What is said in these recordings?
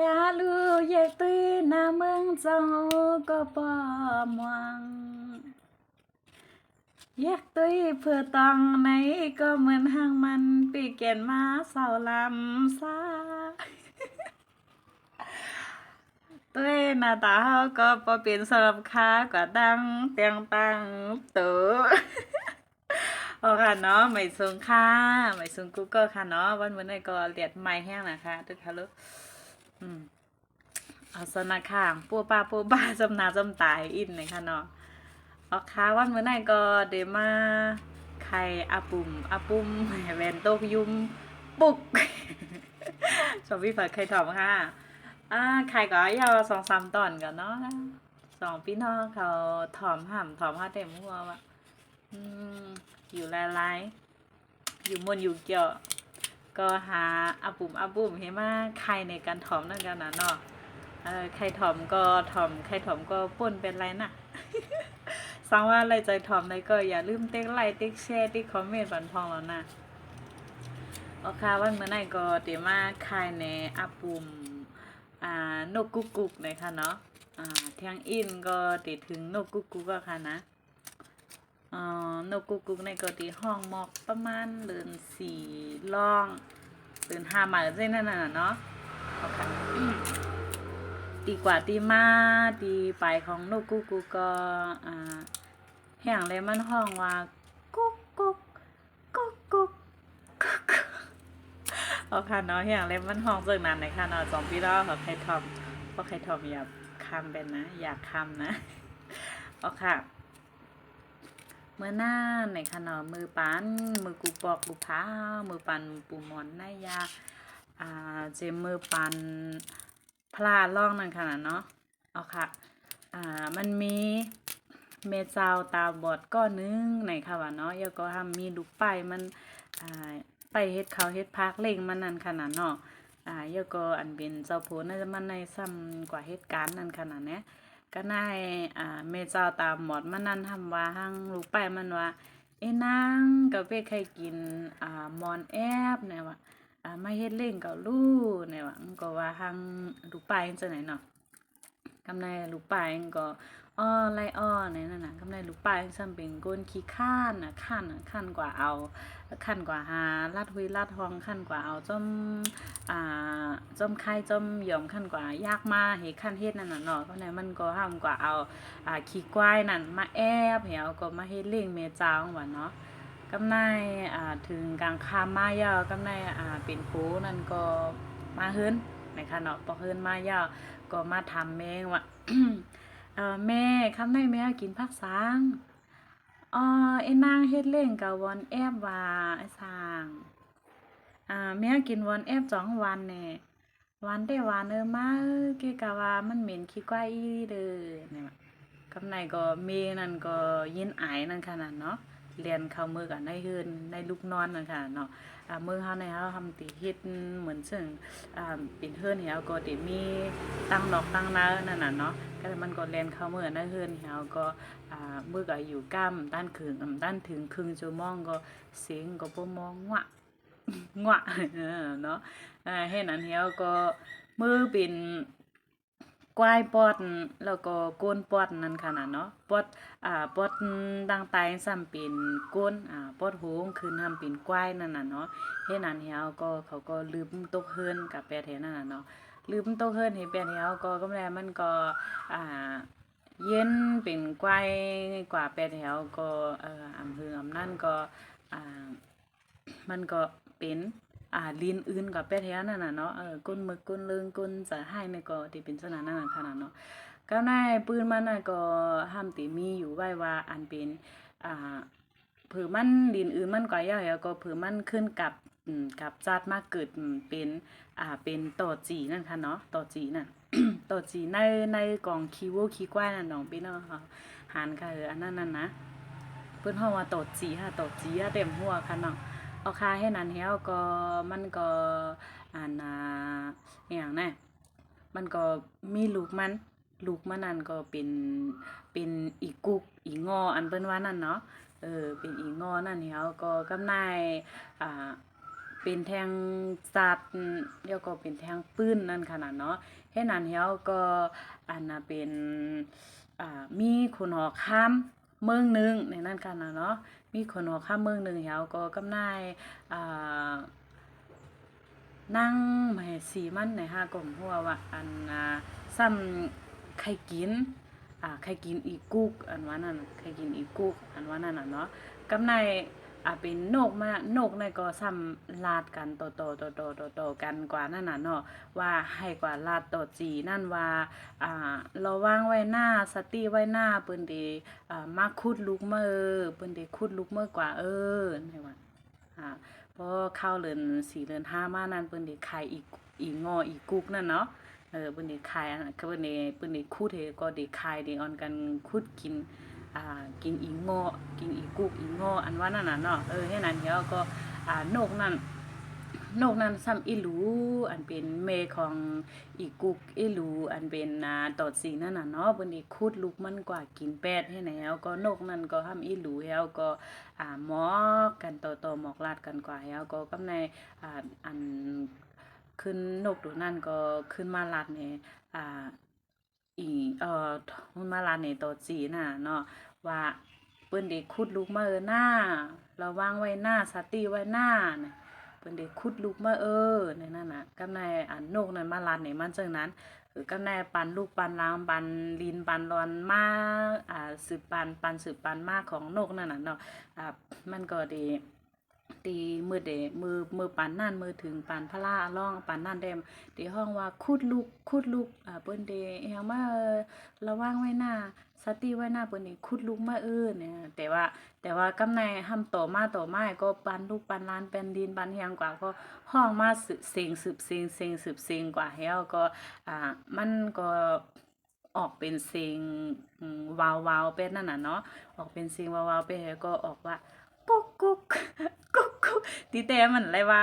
ยาลูเยตุยนาเมืองเจ้าก็บ่มวงแยกตุยเพื่อตองไหนก็เหมือนหางมันปีเกียนมาเสาลำซาตุยหน้าตาเฮาก็บ่เป็นสำหรับค้ากว่าดังเตียงตังตูโอค่ะเนาะไม่สูงค่ะไม่สูงกูเกิลค่ะเนาะวันมื้อนี้ก็เลียดไม้แห้งนะคะทุกค่ะลูกเอาสนะค่ะปูป้าจำหน้าจำตาให้อินเลยค่ะเนาะเอาค่ะวันมื้อนี้ก็ได้มาไข่อาปุ้มแวนโตกยุมปุกชอบพี่ฝากไข่ถอมค่ะไข่ก็ยาว2-3ตอนก่อนเนาะสองพี่น้องเขาถอมห่ำถอมผ้าเต็มหัวว่ะอยู่หลายๆอยู่มนอยู่เกี่ยวก็หาอาปุ้มให้มาไข่ในการถอมนั่นกันนะเนาะไข่ถอมก็ถอมไข่ถอมก็ป่นเป็นไรนะสังว่าอะไรใจถอมในก็อย่าลืมติ๊กไลค์ติ๊กแชร์ติ๊กคอมเมนต์บันพองแล้วนะโอเควันเมื่อไหร่ก็เดี๋ยวมาไข่ในอาปุ้มนกกุกนะคะเนาะเที่ยงอินก็ติดถึงนกกุกก็ค่ะนะนกกุกในก็ตีห้องหมอกประมาณเดือน4ล่องเดือน5มาเส้นนั่นน่ะเนาะโอเคตีกว่าตีมาตีไปของนกกุกก็แห่งเลยมันห้องว่ากุ๊กเอาค่ะเนาะอย่างเล่มมันห้องเรื่องนั้นเลยค่ะเนาะ2พี่น้องกับใครทอมเพราะใครทอมอย่าคำเป็นนะอยากคำนะเอาค่ะเมื่อหน้าในค่ะเนาะมือปันมือกูปอกกูพามือปันปูหมอนนายาเจมือปันพลาล่องนั่นค่ะเนาะเอาค่ะมันมีเมเจ้าตาบอดก้อนนึงในค่ะว่าเนาะแล้วก็ทำมีลูกไปมันไปเฮ็ดเขาเฮ็ดพักเล่งมันนั่นขนาดเนาะยก็อันเป็นเจ้าโพน่าจะมันในซ้ำกว่าเหตุการณ์นั่นขนาดเนี้ยก็นายเมเจ้าตามหมดมันนั่นทำว่าหังลูกไปมันว่านางก็ไปใครกินมอนแอบเนี่ยว่ามาเฮ็ดเล่งกับลูกเนี่ยว่าก็ว่าหังลูกไปจังไหนเนาะกำในลูกไปก็ไล่ในนั่นน่ะกำในลูกปลาซ้ำเป็นก้นขี้ข้านน่ะขั้นกว่าเอาขั้นกว่าหาลาดหุยลาดทองขั้นกว่าเอาจอมไข่จอมหย่อมขั้นกว่ายากมาเฮ็ดขั้นเฮ็ดนั่นน่ะเนาะเพราะนั้นมันก็ห้ามกว่าเอาขี้ควายนั่นมาแอบเหี่ยวก็มาเฮ็ดเลี้ยงแม่เจ้าว่าเนาะกำในถึงกลางค่ำมายาวกำในเป็นโคนั่นก็มาเฮิรนนะคะเนาะพอเฮิรนมายาวก็มาทำแมงว่าแม่คำในแม่กินผักสางไอ้นางเฮ็ดเล่งกับวอนแอบว่าไอ้สางแม่กินวอนแอบ2วันแน่วันได้วันมาเกกะว่ามันเหม็นขี้ควายอีเด้อเนี่ยกำในก็เมนั่นก็ยินอายนั่นขนาดเนาะเรียนเข้ามือกันในเฮือนในลูกนอนนั่นค่ะเนาะมือเฮาในเฮาทำติเฮ็ดเหมือนซึ่งเป็นเฮือนเฮาก็ติมีตั้งดอกตั้งนานั่นน่ะเนาะก็มันก็เรียนเข้ามือในเฮือนเฮาก็มือก็อยู่ก้ำด้านถึงครึ่งชั่วโมงก็เสียงก็บ่มองงะเนาะเฮ็ดนั้นเฮาก็มือเป็นกวายปอดแล้วก็ก้นปอดนั่นค่ะน่ะเนาะปอดดังตายซ้ำเป็นก้นปอดโหงคืนทำเป็นกวายนั่นน่ะเนาะเฮ็ดนั้นเฮาก็เขาก็ลืมตกเฮือนกับแปดแถวนั่นน่ะเนาะลืมตกเฮือนเฮ็ดแปดแถวก็กำแลมันก็เย็นเป็นกวายกว่าแปดแถวก็อำเภออำนั่นก็มันก็เป็นลิ้นอื่นกับแปดแถวนั่นน่ะเนาะก้นหมึกก้นเลิงก้นจะให้นี่ก็ที่เป็นลักษณะนั้นน่ะค่ะเนาะก็ในปืนมันน่ะก็ห้ามติมีอยู่ไว้ว่าอันเป็นเผื่อมันลิ้นอื่นมันก็ยาวแล้วก็เผื่อมันขึ้นกับจัดมาเกิดเป็นต่อจีนั่นค่ะเนาะต่อจีนั่น ต่อจีในกล่องคีโวคีกว้านั่นน้องพี่น้องหันค่ะอันนั้นน่ะนะเพิ่นเฮาว่าต่อจีค่ะต่อจีเต็มหัวค่ะเนาะเอาคาให้นั้นเฮาก็มันก็อย่างนั้นมันก็มีลูกมันนั่นก็เป็นอีกุกอีงออันเปิ้นว่านั่นเนาะเป็นอีงอนั่นเฮาก็กำนาย เป็นแทงสัตว์เดี๋ยวก็เป็นแทงปืนนั่นขนาดเนาะเฮ็ดนั้นเฮาก็อันน่ะเป็นมีคนหอค้ำเมืองหนึงในนั้นกันน่ะเนาะมีคนหอค้ำเมืองหนึงเฮาก็กำนายอ่านั่งมาให้สีมันในห้ากลมหัวว่าอันซ้ำไข่กินไข่กินอีกุกอันว่านั่นไข่กินอีกุกอันว่านั่นน่ะเนาะกำนายเป็นนกมานกนี่ก็ซ้ำลาดกันต่อกันกว่านั่นน่ะเนาะว่าให้กว่าลาดต่อจีนั่นว่าระวังไว้หน้าสติไว้หน้าเปิ้นดีมาคุดลูกมือเปิ้นดีคุดลูกมือกว่าในว่าพอเข้าเดือน4เดือน5มานั้นเปิ้นได้ขายอีงออีกุกนั่นเนาะเปิ้นได้ขายอันเปิ้นได้คูดให้ก็ได้ขายได้ออนกันคูดกินกินอีงอกินอีกุกอีงออันว่านั่นน่ะเนาะเฮ็ดนั้นแล้วก็นกนั้นซ้ำอีหลูอันเป็นแม่ของอีกุกอีหลูอันเป็นตอดสีนั่นน่ะเนาะเพิ่นได้ขุดลูกมันกว่ากินแปดให้แล้วก็นกนั้นก็ทำอีหลูแล้วก็หมอกกันต่อหมอกลาดกันกว่าแล้วก็กำในอันขึ้นนกตัวนั้นก็ขึ้นมาลาดในอีมันมาลาดในตอดสีน่ะเนาะว่าเปิ้นได้ขุดลูกมาหน้าระวังไว้หน้าสติไว้หน้านะเปิ้นได้ขุดลูกมาในนั่นน่ะกำในนกนั้นมาลาดในมันจังนั้นคือกำในปันลูกปันลางปันลินปันรอนมาสืบปันสืบปันมาของนกนั่นน่ะเนาะมันก็ดีตีมือเดมือปันนั่นมือถึงปันพระล่าล่องปันนั่นเดมตีห้องว่าคุดลูกเปิ้นเดเฮามาระวังไว้หน้าสติไว้หน้าเปิ้นนี่คุดลูกมาเนี่ยแต่ว่ากำในห้ำต่อมาก็ปันลูกปันล้านเป็นดินปันเฮียงกว่าก็ห้องมาเสียงสืบเสียงกว่าเฮาก็มันก็ออกเป็นเสียงวาวเป็นนั่นน่ะเนาะออกเป็นเสียงวาวๆไปก็ออกว่ากุ๊กกุ๊กกุ๊กกุ๊กตีแต่มันเลยว่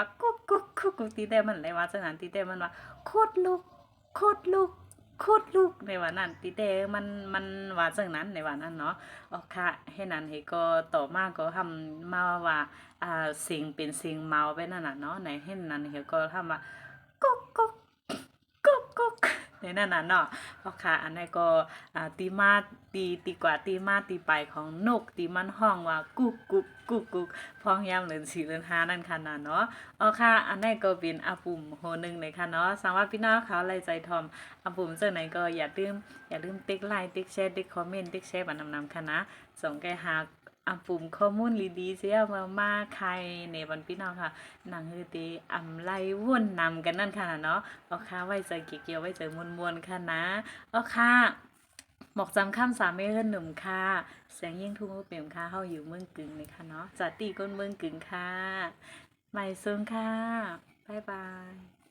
ากุ๊กกุ๊กกุ๊กกุ๊กตีแต่มันเลยว่าจังนั้นตีแต่มันว่าโคตรลูกในวันนั้นตีแต่มันว่าจังนั้นในวันนั้นเนาะค่ะให้นั้นให้ก็ต่อมาก็ทำมาว่าเสียงเป็นเสียงเมาไปนั่นน่ะเนาะในให้นั้นให้ก็ทำว่ากุ๊กกุ๊กกุ๊กในนั่นน่ะเนาะค่ะอันนี้ก็ตีมาตีกว่าตีมาตีไปของนกตีมันห้องว่ากุ๊กกุ๊กกุ๊กกุ๊กพ้องยามเดือน4เดือน5นั่นค่ะเนาะค่ะอันนี้ก็เป็นปุ่มโหนึงเลยค่ะเนาะสำหรับพี่น้องเขาไล่ใจทอมปุ่มจังไหนก็อย่าลืมติ๊กไลค์ติ๊กแชร์ติ๊กคอมเมนต์ติ๊กแชร์บันนำค่ะนะส่งแกหาปุ่มข้อมูลดีๆเสียมาใครในวันพี่น้องค่ะหนังคือตีไล่วนนำกันนั่นค่ะเนาะค่ะไว้ใจเกี่ยวไว้ใจมวลๆค่ะนะค่ะหมอกจำข้าม3เมตรหนุ่มค่ะแสงยิ่งทุ่งเปี่ยมค่ะเฮาอยู่เมืองกึ่งเลยค่ะเนาะจัดตีก้นเมืองกึ่งค่ะใหม่ซุงค่ะบ๊ายบาย